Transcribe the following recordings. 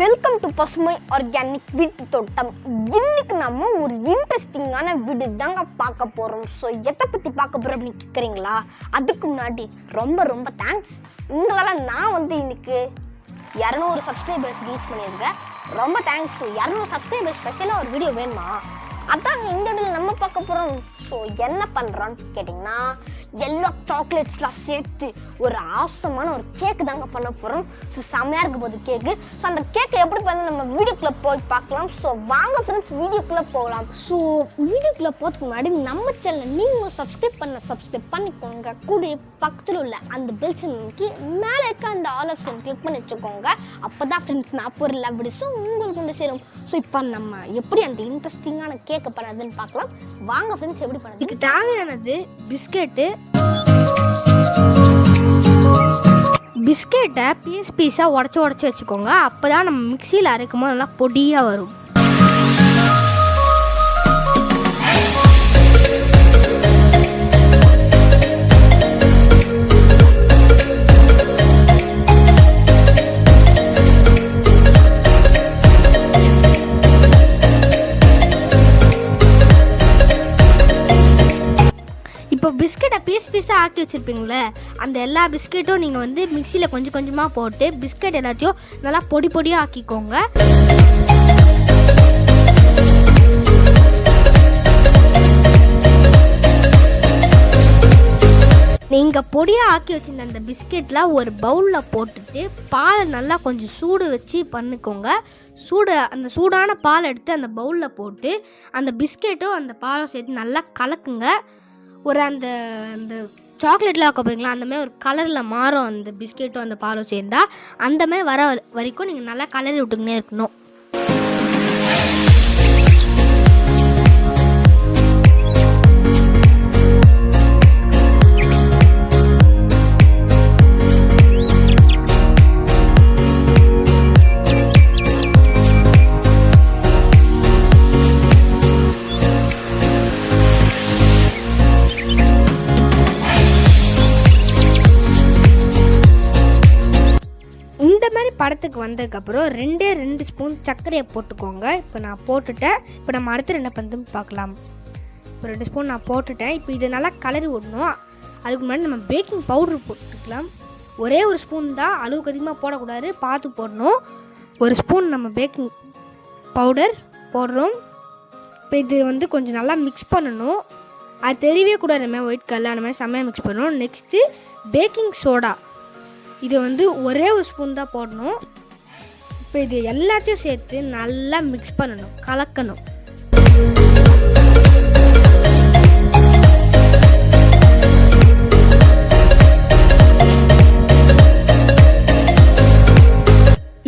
Welcome to பசுமை organic வீட்டு தோட்டம். இன்னைக்கு நம்ம ஒரு இன்ட்ரெஸ்டிங்கான வீடு தாங்க பார்க்க போகிறோம். ஸோ எதை பற்றி பார்க்க போகிறோம் அப்படின்னு கேட்குறீங்களா? அதுக்கு முன்னாடி ரொம்ப தேங்க்ஸ். உங்களால் நான் இன்னைக்கு 200 சப்ஸ்கிரைபர்ஸ் ரீச் பண்ணியிருக்கேன். ரொம்ப தேங்க்ஸ். 200 சப்ஸ்கிரைபர்ஸ் ஸ்பெஷலாக ஒரு வீடியோ வேணுமா? அதாங்க இந்த வீடியோவில் நம்ம பார்க்க போகிறோம். ஸோ என்ன பண்ணுறோன்னு கேட்டிங்கன்னா, எல்லா சாக்லேட்ஸ்லாம் சேர்த்து ஒரு ஆசமான ஒரு கேக்கு தாங்க பண்ண போகிறோம். ஸோ செம்மையாக இருக்க போகுது கேக்கு. ஸோ அந்த கேக்கை எப்படி பண்ண நம்ம வீடியோக்குள்ளே போய் பார்க்கலாம். ஸோ வாங்க ஃப்ரெண்ட்ஸ், வீடியோக்குள்ளே போகலாம். ஸோ வீடியோக்குள்ளே போகிறதுக்கு முன்னாடி நம்ம சேனல் நீங்கள் சப்ஸ்கிரைப் பண்ணிக்கோங்க. கூட பக்கத்தில் உள்ள அந்த பெல் சிம்க்கு மேலே இருக்க அந்த ஆல் ஆப்ஷன் கிளிக் பண்ணி வச்சுக்கோங்க. அப்போ தான் ஃப்ரெண்ட்ஸ் நான் போகிற வீடியோஸும் உங்களுக்கு கொண்டு சேரும். ஸோ இப்போ நம்ம எப்படி அந்த இன்ட்ரெஸ்டிங்கான கேக்கை பண்ணதுன்னு பார்க்கலாம். வாங்க ஃப்ரெண்ட்ஸ், எப்படி பண்ணது. இதுக்கு தேவையானது பிஸ்கெட்டை பீஸாக உடச்சி வச்சுக்கோங்க. அப்போ தான் நம்ம மிக்சியில் அரைக்கும்போது நல்லா பொடியாக வரும். இப்போ பிஸ்கெட்டை பீஸாக ஆக்கி வச்சுருப்பீங்களே, அந்த எல்லா பிஸ்கெட்டும் நீங்கள் மிக்சியில் கொஞ்சமாக போட்டு பிஸ்கெட் எல்லாத்தையும் நல்லா பொடியாக ஆக்கிக்கோங்க. நீங்கள் பொடியாக ஆக்கி வச்சுருந்த அந்த பிஸ்கெட்டில் ஒரு பவுலில் போட்டுட்டு பாலை நல்லா கொஞ்சம் சூடு வச்சு பண்ணிக்கோங்க. அந்த சூடான பால் எடுத்து அந்த பவுலில் போட்டு அந்த பிஸ்கெட்டும் அந்த பாலும் சேர்த்து நல்லா கலக்குங்க. ஒரு அந்த சாக்லேட்டில் ஆக்க போகிறீங்களா, அந்தமாதிரி ஒரு கலரில் மாறும் அந்த பிஸ்கெட்டும் அந்த பாலும் சேர்ந்தா. அந்தமாதிரி வர வரைக்கும் நீங்கள் நல்லா கலரி விட்டுக்கினே இருக்கணும். படத்துக்கு வந்ததுக்கப்புறம் 2 ஸ்பூன் சர்க்கரையை போட்டுக்கோங்க. இப்போ நான் போட்டுட்டேன். இப்போ நம்ம அடுத்து என்ன பண்ணுறதுன்னு பார்க்கலாம். இப்போ 2 ஸ்பூன் நான் போட்டுட்டேன். இப்போ இதை நல்லா கலரி விடணும். அதுக்கு முன்னாடி நம்ம பேக்கிங் பவுட்ரு போட்டுக்கலாம். ஒரே ஒரு ஸ்பூன் தான், அளவுக்கு அதிகமாக போடக்கூடாது, பார்த்து போடணும். 1 ஸ்பூன் நம்ம பேக்கிங் பவுடர் போடுறோம். இப்போ இது கொஞ்சம் நல்லா மிக்ஸ் பண்ணணும். அது தெரியவே கூடாது. நம்ம ஒயிட் கலர் அந்த மாதிரி செம்மையாக மிக்ஸ் பண்ணணும். நெக்ஸ்ட்டு பேக்கிங் சோடா, இது ஒரே ஒரு ஸ்பூன் தான் போடணும். இப்போ இது எல்லாத்தையும் சேர்த்து நல்லா மிக்ஸ் பண்ணணும், கலக்கணும்.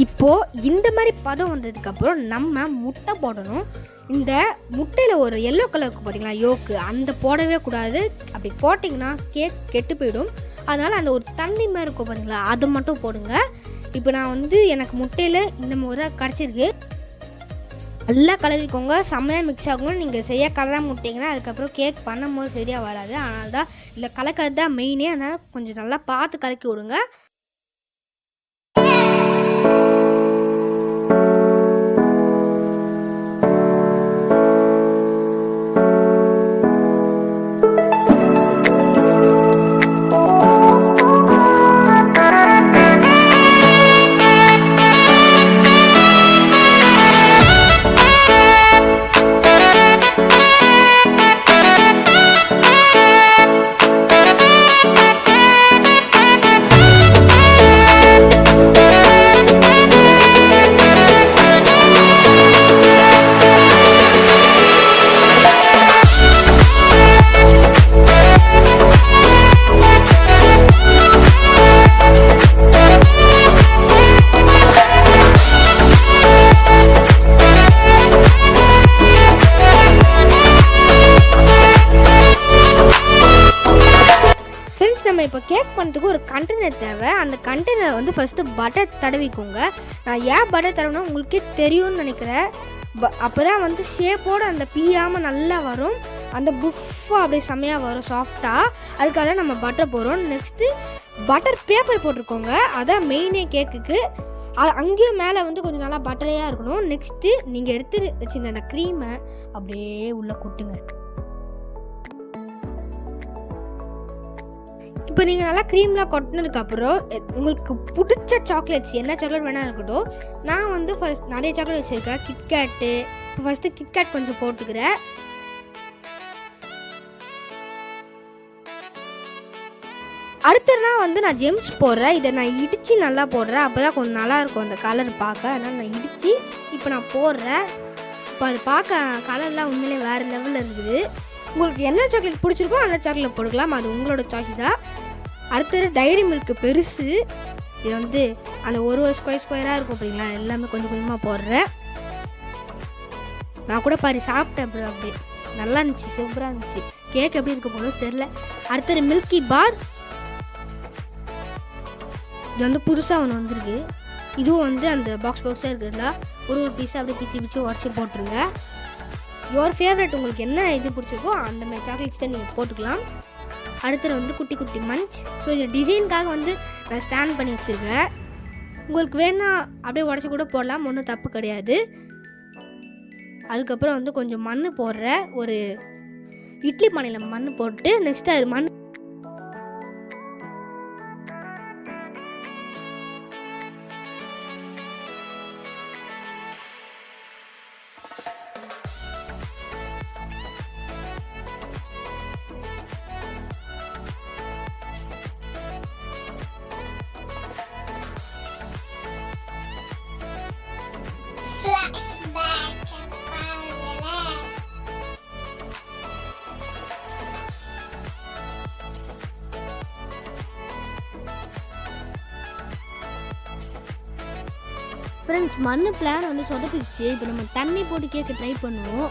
இப்போது இந்த மாதிரி பதம் வந்ததுக்கப்புறம் நம்ம முட்டை போடணும். இந்த முட்டையில் ஒரு எல்லோ கலர் இருக்கும் பார்த்தீங்களா, யோக்கு, அந்த போடவே கூடாது. அப்படி போட்டிங்கன்னா கேக் கெட்டு போயிடும். அதனால் அந்த ஒரு தண்ணி மாதிரி இருக்கும் பார்த்தீங்களா, அதை மட்டும் போடுங்க. இப்போ நான் எனக்கு முட்டையில் இந்த முறை கிடச்சிருக்கு. நல்லா கலரிக்கோங்க, செம்மையாக மிக்ஸ் ஆகும். நீங்கள் செய்ய கலராக முட்டிங்கன்னா அதுக்கப்புறம் கேக் பண்ணும்போது சரியாக வராது. அதனால தான் இல்லை, கலக்கிறது தான் மெயினே. அதனால் கொஞ்சம் நல்லா பார்த்து கலக்கி விடுங்க. இப்போ கேக் பண்ணுறதுக்கு ஒரு கண்டெய்னர் தேவை. அந்த கண்டெய்னர் ஃபஸ்ட்டு பட்டர் தடவிக்கோங்க. நான் ஏன் பட்டர் தடவினா உங்களுக்கே தெரியும்னு நினைக்கிறேன். அப்போ தான் ஷேப்போடு அந்த பீயாமல் நல்லா வரும். அந்த புஃபாக அப்படியே செம்மையாக வரும், சாஃப்டாக. அதுக்காக தான் நம்ம பட்டர் போடுறோம். நெக்ஸ்ட்டு பட்டர் பேப்பர் போட்டிருக்கோங்க, அதான் மெயினே கேக்குக்கு. அங்கேயும் மேலே வந்து கொஞ்சம் நல்லா பட்டரையாக இருக்கணும். நெக்ஸ்ட்டு நீங்கள் எடுத்து வச்சுருந்த அந்த க்ரீமை அப்படியே உள்ளே கொட்டுங்க. இப்போ நீங்கள் நல்லா க்ரீம்லாம் கொட்டினதுக்கப்புறம் உங்களுக்கு பிடிச்ச சாக்லேட்ஸ் என்ன சாக்லேட் வேணால் இருக்கட்டும். நான் வந்து ஃபர்ஸ்ட் நிறைய சாக்லேட் வச்சுருக்கேன். கிட்கேட்டு. இப்போ ஃபஸ்ட்டு கிட்கேட் கொஞ்சம் போட்டுக்கிறேன். அடுத்ததுனா வந்து நான் ஜெம்ஸ் போடுறேன். இதை நான் இடித்து நல்லா போடுறேன். அப்போ தான் கொஞ்சம் நல்லாயிருக்கும் அந்த கலர் பார்க்க. அதனால் நான் இடித்து இப்போ நான் போடுறேன். இப்போ அது பார்க்க கலர்லாம் உண்மையிலே வேறு லெவலில் இருக்குது. உங்களுக்கு என்ன சாக்லேட் பிடிச்சிருக்கோ அந்த சாக்லேட் போட்டுக்கலாம். அது உங்களோட சாய்ஸ் தான். அடுத்தது டைரி மில்க்கு பெருசு. இது வந்து அந்த ஒரு ஸ்கொயராக இருக்கும் அப்படிங்களா, எல்லாமே கொஞ்சம் கொஞ்சமாக போடுறேன். நான் கூட பாரு சாப்பிட்டேன். அப்புறம் அப்படியே நல்லா இருந்துச்சு, சூப்பராக இருந்துச்சு. கேக் எப்படி இருக்க போதும் தெரில. அடுத்தது மில்கி பார். இது வந்து புதுசாக ஒன்று வந்துருக்கு. இதுவும் வந்து அந்த பாக்ஸாக இருக்குதுல்ல, ஒரு பீஸாக அப்படியே பிச்சு உடச்சி போட்டுருங்க. யுவர் ஃபேவரட் உங்களுக்கு என்ன இது பிடிச்சிருக்கோ அந்த மாதிரி சாக்லேட்ஸ் தான் நீங்கள் போட்டுக்கலாம். அடுத்தது வந்து குட்டி குட்டி மஞ்ச். ஸோ இது டிசைனுக்காக வந்து நான் ஸ்டாண்ட் பண்ணி வச்சுருக்கேன். உங்களுக்கு வேணா அப்படியே உடச்சி கூட போடலாம், ஒன்றும் தப்பு கிடையாது. அதுக்கப்புறம் வந்து கொஞ்சம் மண் போடுறேன். ஒரு இட்லி பானையில் மண் போட்டு நெக்ஸ்ட்டு அது மண் ஃப்ரெண்ட்ஸ் மண் பிளான் வந்து சொதப்பிடுச்சு. இப்போ நம்ம தண்ணி போட்டு கேட்க ட்ரை பண்ணுவோம்.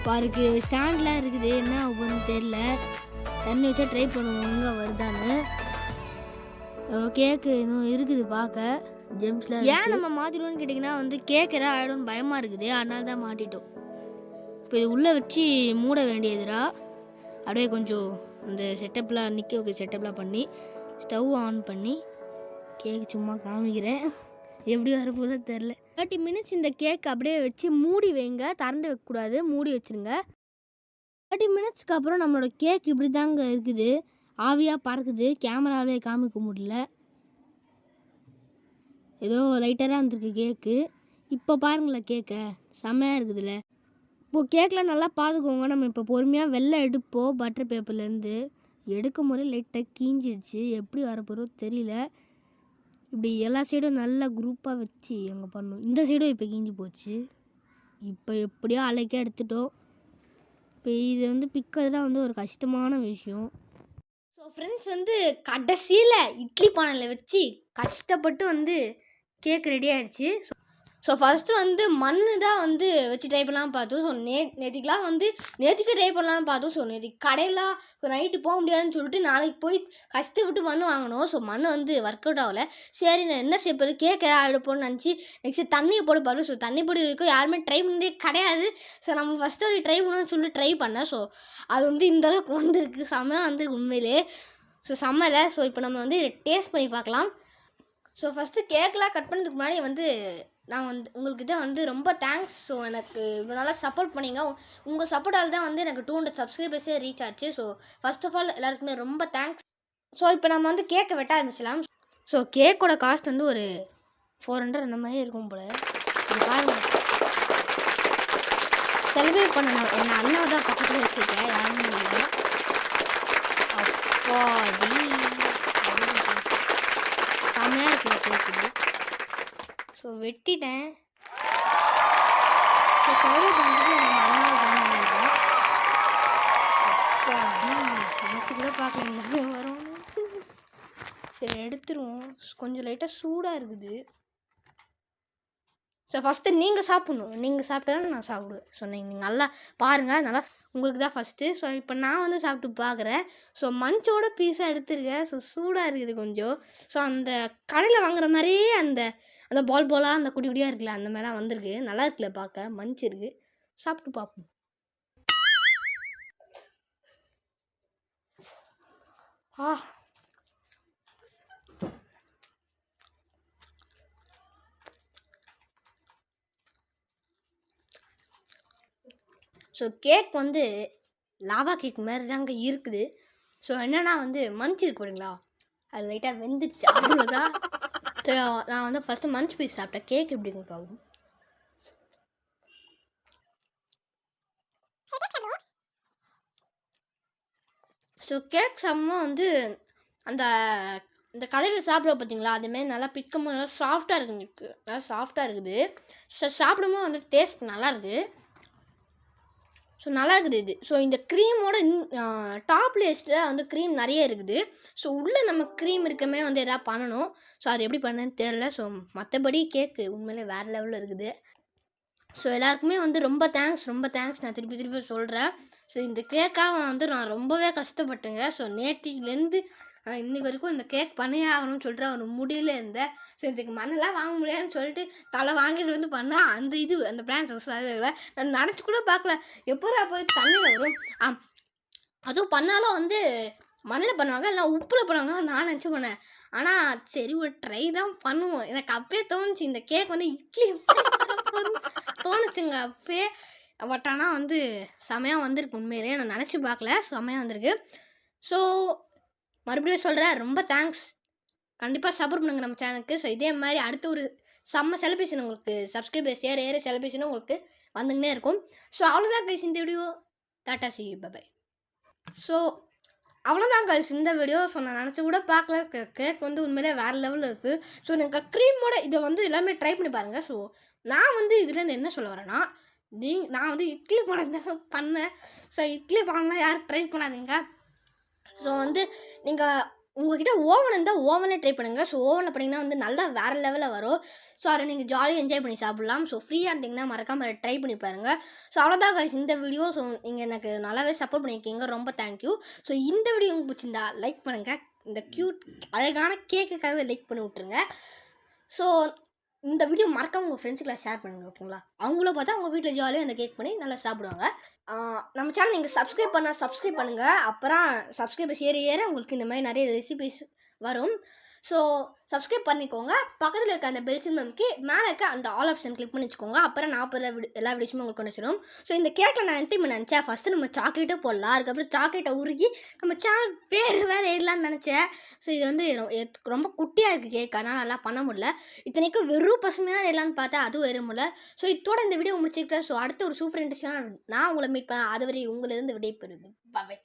பாருக்கு ஸ்டாண்ட்லாம் இருக்குது, என்ன ஆகுதுன்னு தெரியல. தண்ணி வச்சா ட்ரை பண்ணுவோம் எங்கே வருதான்னு. கேக்கு இன்னும் இருக்குது பார்க்க ஜெம்ஸில். ஏன் நம்ம மாற்றிடுவோன்னு கேட்டிங்கன்னா வந்து கேட்குற ஆகிடும்னு பயமாக இருக்குது, அதனால தான் மாட்டிட்டோம். இப்போ இது உள்ளே வச்சு மூட வேண்டியதுடா. அப்படியே கொஞ்சம் அந்த செட்டப்லாம் நிற்க வைக்க செட்டப்லாம் பண்ணி ஸ்டவ் ஆன் பண்ணி கேக் சும்மா காமிக்கிறேன். எப்படி வரப்போல தெரில. 30 மினிட்ஸ் இந்த கேக் அப்படியே வச்சு மூடி வைங்க. திறந்து வைக்கக்கூடாது, மூடி வச்சுருங்க. 30 மினிட்ஸ்க்கு அப்புறம் நம்மளோட கேக் இப்படி தாங்க இருக்குது. ஆவியாக பறக்குது. கேமராவிலே காமிக்க முடியல. ஏதோ லைட்டராக இருந்திருக்கு கேக்கு. இப்போ பாருங்களேன் கேக்கை செம்மையாக இருக்குதுல்ல. இப்போது கேக்கில் நல்லா பார்த்துக்கோங்க. நம்ம இப்போ பொறுமையாக வெளில எடுப்போம் பட்டர் பேப்பர்லேருந்து. எடுக்கும் போதே லைட்டாக கீஞ்சிடுச்சு. எப்படி வரப்போகிறோம் தெரியல. இப்படி எல்லா சைடும் நல்லா குரூப்பாக வச்சு எங்கே பண்ணணும். இந்த சைடும் இப்போ கீஞ்சி போச்சு. இப்போ எப்படியோ அலைக்கே எடுத்துட்டோம். இப்போ இது வந்து பிக்கிறதுலாம் வந்து ஒரு கஷ்டமான விஷயம். ஸோ ஃப்ரெண்ட்ஸ் வந்து கடைசியில் இட்லி பானையில் வச்சு கஷ்டப்பட்டு வந்து கேக் ரெடி ஆகிடுச்சு. ஸோ ஃபஸ்ட்டு வந்து மண் தான் வந்து வச்சு ட்ரை பண்ணலாம்னு பார்த்தோம். ஸோ நேற்றுக்கெலாம் வந்து நேற்றுக்கு ட்ரை பண்ணலான்னு பார்த்தோம். ஸோ நேற்றுக்கு கடையெல்லாம் நைட்டு போக முடியாதுன்னு சொல்லிட்டு நாளைக்கு போய் கஷ்டப்பட்டு மண் வாங்கினோம். ஸோ மண் வந்து ஒர்க் அவுட் ஆகலை. சரி நான் என்ன செய்யப்போது கேட்க ஆகிடப்போன்னு நினச்சி நெக்ஸ்ட்டு தண்ணியை போட பாருங்க. ஸோ தண்ணி போட்டு இருக்கும் யாருமே ட்ரை பண்ணதே கிடையாது. ஸோ நம்ம ஃபஸ்ட்டு ஒரு ட்ரை பண்ணணும்னு சொல்லிட்டு ட்ரை பண்ணேன். ஸோ அது வந்து இந்தளவுக்கு வந்துருக்கு, செம்மையாக வந்துருக்கு உண்மையிலே. ஸோ செம்மலை. ஸோ இப்போ நம்ம வந்து டேஸ்ட் பண்ணி பார்க்கலாம். ஸோ ஃபஸ்ட்டு கேக்கெலாம் கட் பண்ணதுக்கு முன்னாடி வந்து நான் வந்து உங்களுக்கு தான் வந்து ரொம்ப தேங்க்ஸ். ஸோ எனக்கு இவ்வளோ நல்லா சப்போர்ட் பண்ணிங்க. உங்கள் சப்போர்ட்டால் தான் வந்து எனக்கு 200 சப்ஸ்கிரைபர்ஸே ரீச் ஆச்சு. ஸோ ஃபர்ஸ்ட் ஆஃப் ஆல் எல்லாருக்குமே ரொம்ப தேங்க்ஸ். ஸோ இப்போ நம்ம வந்து கேக்கை வெட்ட ஆரம்பிச்சிடலாம். ஸோ கேக்கோட காஸ்ட் வந்து ஒரு 400 அந்த மாதிரி இருக்கும் போல. இது பாருங்க, செலிப்ரேட் பண்ணணும். என் அண்ணாவை தான் பக்கத்தில் வச்சுருக்கேன், யாருமே இல்லை. அப்பாடி செம்மையாக இருக்குது கேக்குது. ஸோ வெட்டிட்டேன். ஸோ செலிப்ரேட் பண்ணுறது நம்ம அண்ணாவை தான் நினைக்கிறேன். அப்பாடி நினச்சி கூட பார்க்கல வரும். சரி எடுத்துருவோம். கொஞ்சம் லைட்டாக சூடாக இருக்குது. ஸோ ஃபஸ்ட்டு நீங்கள் சாப்பிட்ணும். நீங்கள் சாப்பிட்டா நான் சாப்பிடுவேன். ஸோ நீங்கள் நல்லா பாருங்கள், நல்லா உங்களுக்கு தான் ஃபஸ்ட்டு. ஸோ இப்போ நான் வந்து சாப்பிட்டு பார்க்குறேன். ஸோ மஞ்சோட பீஸாக எடுத்துருக்கேன். ஸோ சூடாக இருக்குது கொஞ்சம். ஸோ அந்த கடையில் வாங்குற மாதிரியே அந்த அந்த பாலாக அந்த குட்டி குட்டியாக இருக்குல்ல, அந்த மாதிரிலாம் வந்திருக்கு. நல்லா இருக்குல்ல பார்க்க, மஞ்சு இருக்குது. சாப்பிட்டு பார்ப்போம். ஸோ கேக் வந்து லாவா கேக் மாதிரி தாங்க இருக்குது. ஸோ என்னன்னா வந்து மஞ்ச் இருக்கு இல்லைங்களா, அது லைட்டாக வெந்துடுச்சு அவ்வளோதான். ஸோ நான் வந்து ஃபஸ்ட்டு மஞ்ச் பீஸ் சாப்பிட்டேன். கேக் எப்படிங்க பாவம். ஸோ கேக் செம்ம வந்து அந்த இந்த கடையில் சாப்பிட பார்த்தீங்களா, அதுமாரி நல்லா பிக்கும்போது நல்லா சாஃப்டாக இருக்குது. நல்லா சாஃப்டாக இருக்குது. ஸோ சாப்பிடும்போது வந்து டேஸ்ட் நல்லா இருக்குது. ஸோ நல்லா இருக்குது இது. ஸோ இந்த க்ரீமோட டாப் லேஸ்ட்டில் வந்து க்ரீம் நிறைய இருக்குது. ஸோ உள்ளே நம்ம க்ரீம் இருக்கமே வந்து எதாவது பண்ணணும். ஸோ அது எப்படி பண்ணணுன்னு தெரில. ஸோ மற்றபடி கேக்கு உண்மையிலே வேறு லெவலில் இருக்குது. ஸோ எல்லாருக்குமே வந்து ரொம்ப தேங்க்ஸ் நான் திருப்பி திருப்பி சொல்கிறேன். ஸோ இந்த கேக்காக வந்து நான் ரொம்பவே கஷ்டப்பட்டேங்க. ஸோ நேற்றுலேருந்து இன்னைக்கு வரைக்கும் இந்த கேக் பண்ணியே ஆகணும்னு சொல்லிட்டு ஒரு முடியல இருந்தேன். ஸோ இதுக்கு மண்ணெல்லாம் வாங்க முடியாதுன்னு சொல்லிட்டு தலை வாங்கிட்டு வந்து பண்ணால் அந்த பிளான் சக்ஸஸ் ஆகவே இல்லை. நான் நினச்சி கூட பார்க்கல எப்போரா போய் தண்ணியில் வரும். அதுவும் பண்ணாலும் வந்து மண்ணில் பண்ணுவாங்க, இல்லை உப்பில் பண்ணுவாங்க நான் நினச்சி பண்ணேன். ஆனால் சரி ஒரு ட்ரை தான் பண்ணுவோம். எனக்கு அப்பயே தோணுச்சு இந்த கேக் வந்து இட்லி தோணுச்சுங்க அப்பயே. பட் ஆனால் வந்து செமையாக வந்திருக்கு. உண்மையிலே நான் நினச்சி பார்க்கல, செமையாக வந்திருக்கு. ஸோ மறுபடியும் சொல்கிறேன், ரொம்ப தேங்க்ஸ். கண்டிப்பாக சப்போர்ட் பண்ணுங்கள் நம்ம சேனலுக்கு. ஸோ இதே மாதிரி அடுத்த ஒரு செம்ம செலிப்ரேஷன் உங்களுக்கு சப்ஸ்கிரைபர்ஸ் ஏற செலிப்ரேஷனும் உங்களுக்கு வந்துங்கன்னே இருக்கும். ஸோ அவ்வளோதான் கைஸ் இந்த வீடியோ. டாட்டா சி பை. ஸோ அவ்வளோதான் கைஸ் இந்த வீடியோ. ஸோ நான் நினச்சி கூட பார்க்கல, கேக் வந்து உண்மையிலே வேறு லெவலில் இருக்குது. ஸோ நீங்கள் க்ரீமோட இதை வந்து எல்லாமே ட்ரை பண்ணி பாருங்கள். ஸோ நான் வந்து இதில் என்ன சொல்ல வரேன்னா, நான் வந்து இட்லி பாடம் பண்ணேன். ஸோ இட்லி பாடம்லாம் யாரும் ட்ரை பண்ணாதீங்க. ஸோ வந்து நீங்கள் உங்கள்கிட்ட ஓவன் இருந்தால் ஓவனே ட்ரை பண்ணுங்கள். ஸோ ஓவனில் பண்ணிங்கன்னா வந்து நல்லா வேறு லெவலில் வரும். ஸோ அதை நீங்கள் ஜாலியாக என்ஜாய் பண்ணி சாப்பிட்லாம். ஸோ ஃப்ரீயாக இருந்தீங்கன்னா மறக்காமல் ட்ரை பண்ணி பாருங்கள். ஸோ அவ்வளோதான் கைஸ் இந்த வீடியோ. ஸோ நீங்கள் எனக்கு நல்லாவே சப்போர்ட் பண்ணியிருக்கீங்க, ரொம்ப தேங்க்யூ. ஸோ இந்த வீடியோ உங்களுக்கு பிடிச்சிருந்தா லைக் பண்ணுங்கள். இந்த க்யூட் அழகான கேக்குக்காகவே லைக் பண்ணி விட்ருங்க. ஸோ இந்த வீடியோ மறக்காம உங்கள் ஃப்ரெண்ட்ஸுக்கெல்லாம் ஷேர் பண்ணுங்கள், ஓகேங்களா? அவங்கள பார்த்தா அவங்க வீட்டில் ஜாலியாக அந்த கேக் பண்ணி நல்லா சாப்பிடுவாங்க. நம்ம சேனல் நீங்கள் சப்ஸ்கிரைப் பண்ணுங்கள். அப்புறம் சப்ஸ்கிரைபர்ஸ் ஏற உங்களுக்கு இந்த மாதிரி நிறைய ரெசிபிஸ் வரும். ஸோ சப்ஸ்கிரைப் பண்ணிக்கோங்க. பக்கத்தில் இருக்க அந்த பெல் சிம்பம்க்கு மேலே இருக்க அந்த ஆல் ஆப்ஷன் கிளிக் பண்ணி வச்சுக்கோங்க. அப்புறம் நான் போகிற எல்லா வீடியோஸுமே உங்களுக்கு கொண்டு வச்சிடும். ஸோ இந்த கேக்கில் நான் நினச்சேன் ஃபஸ்ட்டு நம்ம சாக்லேட்டே போடலாம், அதுக்கப்புறம் சாக்லேட்டை உருகி நம்ம சேனல் வேறு ஏறலான்னு நினச்சேன். ஸோ இது வந்து ரொம்ப குட்டியாக இருக்குது கேக், அதனால் நல்லா பண்ண முடியல. இத்தனைக்கும் வெறும் பசுமையாக ஏறலான்னு பார்த்தா அதுவும் ஏற முடியல. ஸோ இதோட இந்த வீடியோ முடிச்சிருக்கேன். ஸோ அடுத்த ஒரு சூப்பர் இன்ட்ரெஸ்டிங்காக நான் உங்களை மீட் பண்ணேன். அதுவரை உங்களிருந்து விடைபெறுது. பாய்.